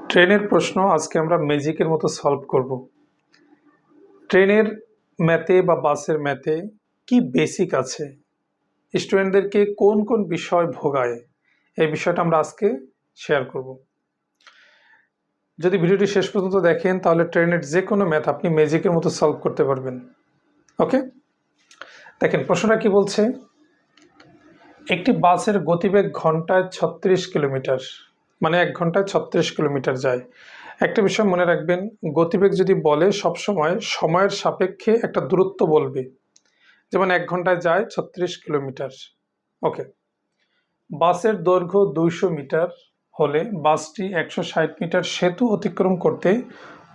ট্রেনের প্রশ্ন আজকে আমরা ম্যাজিকের মতো সলভ করব। ট্রেনের ম্যাথে বা বাসের ম্যাথে কি বেসিক আছে, স্টুডেন্টদেরকে কোন কোন বিষয় ভোগায়, এই বিষয়টা আমরা আজকে শেয়ার করব। যদি ভিডিওটি শেষ পর্যন্ত দেখেন তাহলে ট্রেনের যে কোনো ম্যাথ আপনি ম্যাজিকের মতো সলভ করতে পারবেন। ওকে, দেখেন প্রশ্নটা কি বলছে। একটি বাসের গতিবেগ ঘন্টায় 36 কিলোমিটার, মানে 1 ঘন্টায় 36 কিলোমিটার যায়। একটা বিষয় মনে রাখবেন, গতিবেগ যদি বলে সবসময় সময়ের সাপেক্ষে একটা দূরত্ব বলবে। যেমন 1 ঘন্টায় যায় 36 কিলোমিটার। ওকে, বাসের দৈর্ঘ্য 200 মিটার হলে বাসটি 160 মিটার সেতু অতিক্রম করতে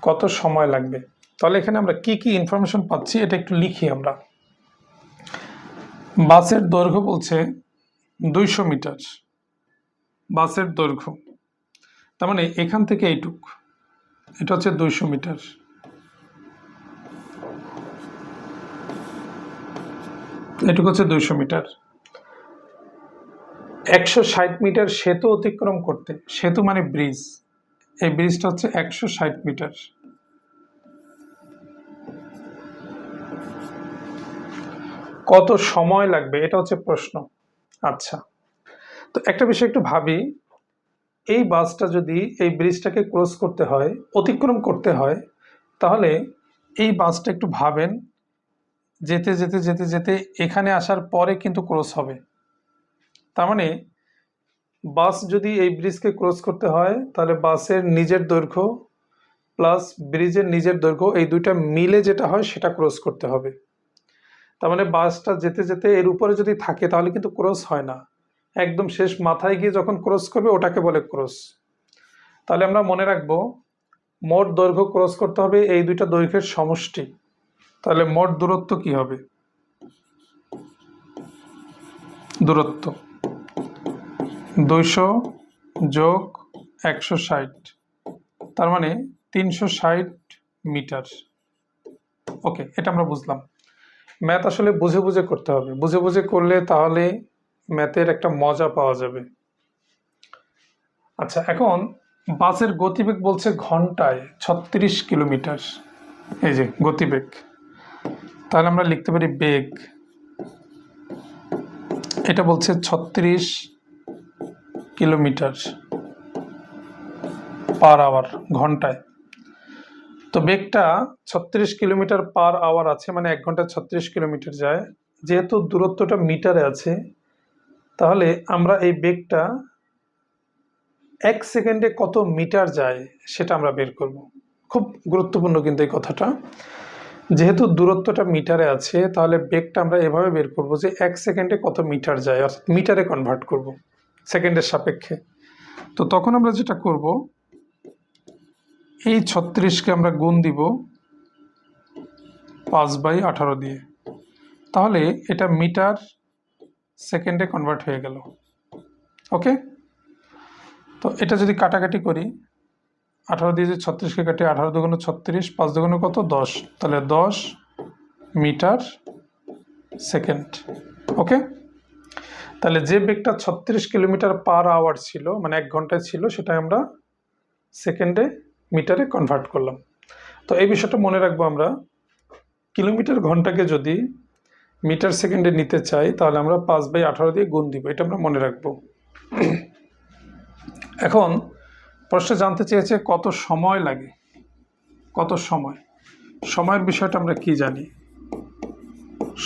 কত সময় লাগবে? তাহলে এখানে আমরা কি কি ইনফরমেশন পাচ্ছি এটা একটু লিখি আমরা। বাসের দৈর্ঘ্য বলছে 200 মিটার, বাসের দৈর্ঘ্য, তার মানে এখান থেকে এইটুক, এটা হচ্ছে 200 মিটার। এটুকু হচ্ছে 200 মিটার। 160 মিটার সেতু অতিক্রম করতে, সেতু মানে ব্রিজ, এই ব্রিজটা হচ্ছে 160 মিটার। কত সময় লাগবে এটা হচ্ছে প্রশ্ন। আচ্ছা, তো একটা বিষয় একটু ভাবি, এই বাসটা যদি এই ব্রিজটাকে ক্রস করতে হয়, অতিক্রম করতে হয়, তাহলে এই বাসটা একটু ভাবেন, যেতে যেতে যেতে যেতে এখানে আসার পরে কিন্তু ক্রস হবে। তার মানে বাস যদি এই ব্রিজকে ক্রস করতে হয় তাহলে বাসের নিজের দৈর্ঘ্য প্লাস ব্রিজের নিজের দৈর্ঘ্য, এই দুইটা মিলে যেটা হয় সেটা ক্রস করতে হবে। তার মানে বাসটা যেতে যেতে এর উপরে যদি থাকে তাহলে কিন্তু ক্রস হয় না, একদম শেষ মাথায় গিয়ে যখন ক্রস করবে ওটাকে বলে ক্রস। তাহলে আমরা মনে রাখবো মোট দৈর্ঘ্য ক্রস করতে হবে এই দুইটা দৈর্ঘ্যের সমষ্টি। তাহলে মোট দূরত্ব কি হবে? দূরত্ব 200 যোগ 160, তার মানে 360 মিটার। ওকে, এটা আমরা বুঝলাম। ম্যাথ আসলে বুঝে বুঝে করতে হবে, বুঝে বুঝে করলে তাহলে ম্যাথের একটা মজা পাওয়া যাবে। আচ্ছা, এখন বাসের গতিবেগ বলছে ঘন্টায় 36 কিলোমিটার, এই যে গতিবেগ, তাহলে আমরা লিখতে পারি বেগ, এটা বলছে 36 কিলোমিটার পার আওয়ার, ঘন্টায়। তো বেগটা 36 কিলোমিটার পার আওয়ার আছে, মানে 1 ঘন্টায় 36 কিলোমিটার যায়। যেহেতু দূরত্বটা মিটারে আছে, তাহলে আমরা এই বেগটা 1 সেকেন্ডে কত মিটার যায় সেটা আমরা বের করব। খুব গুরুত্বপূর্ণ কিন্তু এই কথাটা। যেহেতু দূরত্বটা মিটারে আছে তাহলে বেগটা আমরা এভাবে বের করব যে 1 সেকেন্ডে কত মিটার যায়, অর্থাৎ মিটারে কনভার্ট করব সেকেন্ডের সাপেক্ষে। তো তখন আমরা যেটা করব, এই 36কে আমরা গুণ দিব 5/18 দিয়ে, তাহলে এটা মিটার সেকেন্ডে কনভার্ট হয়ে গেল। ওকে, তো এটা যদি কাটাকাটি করি, 18 দিয়ে যে 36কে কাটে, 18 দুগুণে 36, 5 দুগুণে কত 10, তাহলে 10 মিটার সেকেন্ড। ওকে, তাহলে যে বেগটা 36 কিলোমিটার পার আওয়ার ছিল, মানে 1 ঘন্টায় ছিল, সেটা আমরা সেকেন্ডে মিটারে কনভার্ট করলাম। তো এই বিষয়টা মনে রাখবো আমরা, কিলোমিটার ঘন্টাকে যদি মিটার সেকেন্ডে নিতে চাই তাহলে আমরা 5/18 দিয়ে গুণ দিব, এটা আমরা মনে রাখবো। এখন প্রশ্নে জানতে চেয়েছে কত সময় লাগে, কত সময়। সময়ের বিষয়টা আমরা কি জানি?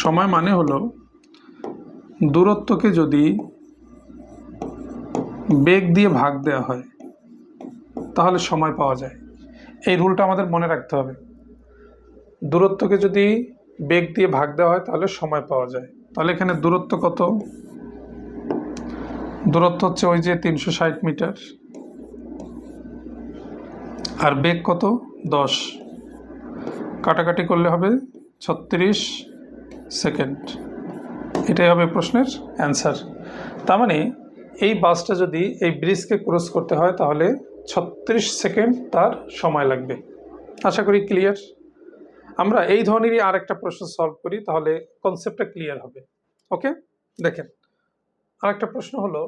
সময় মানে হলো দূরত্বকে যদি বেগ দিয়ে ভাগ দেওয়া হয় তাহলে সময় পাওয়া যায়। এই রুলটা আমাদের মনে রাখতে হবে, দূরত্বকে যদি বেগ দিয়ে ভাগ দেওয়া হয় তাহলে সময় পাওয়া যায়। তাহলে এখানে দূরত্ব কত? দূরত্ব হচ্ছে ওই যে 360 মিটার, আর বেগ কত? 10, কাটাকাটি করলে হবে 36 সেকেন্ড। এটাই হবে প্রশ্নের অ্যান্সার। তার মানে এই বাসটা যদি এই ব্রিজকে ক্রস করতে হয় তাহলে 36 সেকেন্ড তার সময় লাগবে। আশা করি ক্লিয়ার। আমরা এই ধরনেরই আর একটা প্রশ্ন সলভ করি, তাহলে কনসেপ্টটা ক্লিয়ার হবে। ওকে, দেখেন আর একটা প্রশ্ন হলো,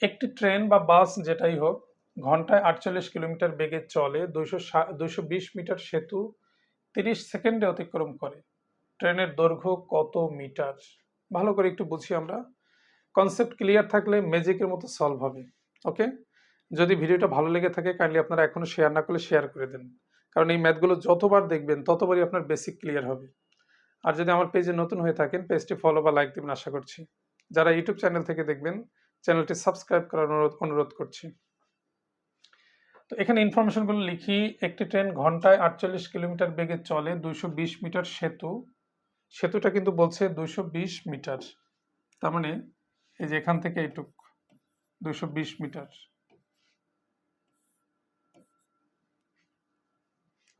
একটি ট্রেন বা বাস যেটাই হোক ঘন্টায় 48 কিলোমিটার বেগে চলে, 220 মিটার সেতু 30 সেকেন্ডে অতিক্রম করে। ট্রেনের দৈর্ঘ্য কত মিটার? ভালো করে একটু বুঝি আমরা। কনসেপ্ট ক্লিয়ার থাকলে ম্যাজিকের মতো সলভ হবে। ওকে, যদি ভিডিওটা ভালো লেগে থাকে কাইন্ডলি আপনারা এখনো শেয়ার না করলে শেয়ার করে দেন, কারণ এই ম্যাথগুলো যতবার দেখবেন ততবারই আপনার বেসিক ক্লিয়ার হবে। আর যদি আমার পেজে নতুন হয়ে থাকেন পেজটি ফলো বা লাইক দেবেন আশা করছি। যারা ইউটিউব চ্যানেল থেকে দেখবেন চ্যানেলটি সাবস্ক্রাইব করার অনুরোধ করছি। তো এখানে ইনফরমেশনগুলো লিখি। একটি ট্রেন ঘন্টায় 48 কিলোমিটার বেগে চলে, 220 মিটার সেতুটা কিন্তু বলছে 220 মিটার, তার মানে এই যে এখান থেকে এইটুক 220 মিটার।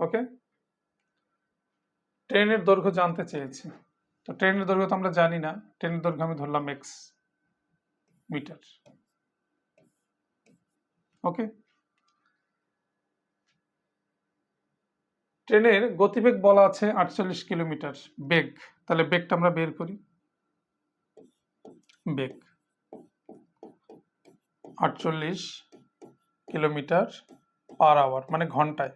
ওকে, ট্রেনের দৈর্ঘ্য জানতে চেয়েছি। তো ট্রেনের দৈর্ঘ্য তো আমরা জানি না, ট্রেনের দৈর্ঘ্য আমি ধরলাম এক্স মিটার। ওকে, ট্রেনের গতিবেগ বলা আছে 48 কিলোমিটার বেগ, তাহলে বেগটা আমরা বের করি। বেগ 48 কিলোমিটার পার আওয়ার মানে ঘন্টায়।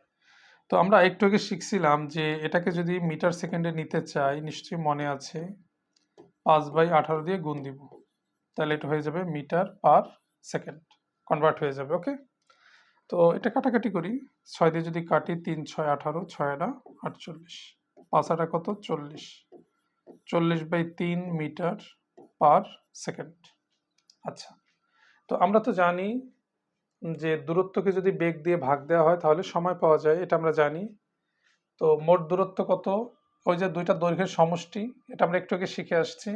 তো আমরা একটু আগে শিখছিলাম যে এটাকে যদি মিটার সেকেন্ডে নিতে চাই, নিশ্চয়ই মনে আছে 5/18 দিয়ে গুণ দিব, তাহলে এটা হয়ে যাবে মিটার পার সেকেন্ড, কনভার্ট হয়ে যাবে। ওকে, তো এটা কাটাকাটি করি, 6 দিয়ে যদি কাটি 3 6 18, 6 48, 5 কত 40, 40/3 মিটার পার সেকেন্ড। আচ্ছা, তো আমরা তো জানি যে দূরত্বকে যদি বেগ দিয়ে ভাগ দেওয়া হয় তাহলে সময় পাওয়া যায়, এটা আমরা জানি। তো মোট দূরত্ব কত? ওই যে দুইটা দৈর্ঘ্যের সমষ্টি, এটা আমরা একটু আগে শিখে আসছি।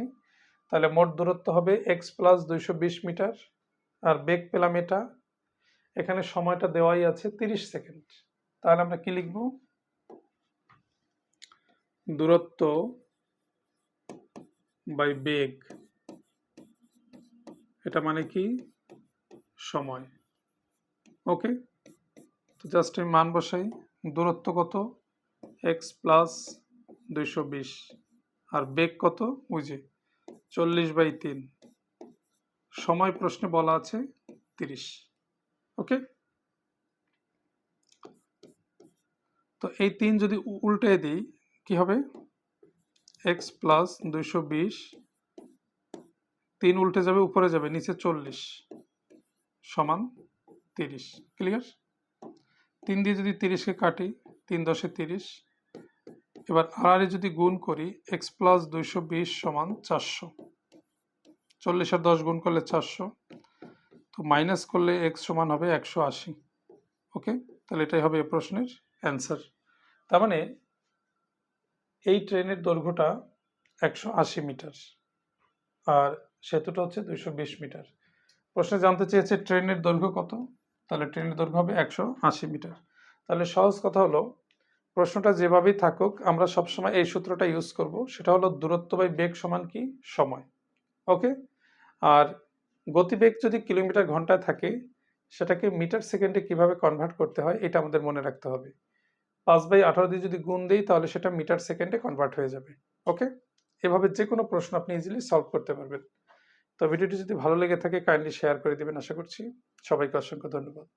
তাহলে মোট দূরত্ব হবে এক্স প্লাস 220 মিটার, আর বেগ পেলাম এটা। এখানে সময়টা দেওয়াই আছে 30 সেকেন্ড, তাহলে আমরা কি লিখব? দূরত্ব বাই বেগ, এটা মানে কি? সময়। ওকে, তো জাস্ট আমি মান বসাই। দূরত্ব কত? এক্স প্লাস 220, আর বেগ কত? ওই যে 40/3, সময় প্রশ্নে বলা আছে 30। ওকে, তো এই 3 যদি উল্টে দিই কি হবে? এক্স প্লাস 220, 3 উল্টে যাবে উপরে যাবে, নিচে 40 সমান 30। ক্লিয়ার? 3 দিয়ে যদি 30কে কাটি, 3 10 30, এবার আর যদি গুণ করি এক্স প্লাস 220 সমান 400, 40 আর 10 গুণ করলে 400, তো মাইনাস করলে এক্স সমান হবে 180। ওকে, তাহলে এটাই হবে এই প্রশ্নের অ্যান্সার। তার মানে এই ট্রেনের দৈর্ঘ্যটা 180 মিটার আর সেতুটা হচ্ছে 220 মিটার। প্রশ্নে জানতে চেয়েছে ট্রেনের দৈর্ঘ্য কত, তাহলে ট্রেনের দৈর্ঘ্য হবে 180 মিটার। তাহলে সহজ কথা হলো, প্রশ্নটা যেভাবেই থাকুক আমরা সবসময় এই সূত্রটা ইউজ করব, সেটা হলো দূরত্ব বাই বেগ সমান কি? সময়। ওকে, আর গতিবেগ যদি কিলোমিটার ঘন্টায় থাকে সেটাকে মিটার সেকেন্ডে কিভাবে কনভার্ট করতে হয় এটা আমাদের মনে রাখতে হবে। 5/18 দিয়ে যদি গুণ দিই তাহলে সেটা মিটার সেকেন্ডে কনভার্ট হয়ে যাবে। ওকে, এভাবে যে কোনো প্রশ্ন আপনি ইজিলি সলভ করতে পারবেন। তো ভিডিওটি যদি ভালো লেগে থাকে কাইন্ডলি শেয়ার করে দিবেন আশা করছি। সবাইকে অসংখ্য ধন্যবাদ।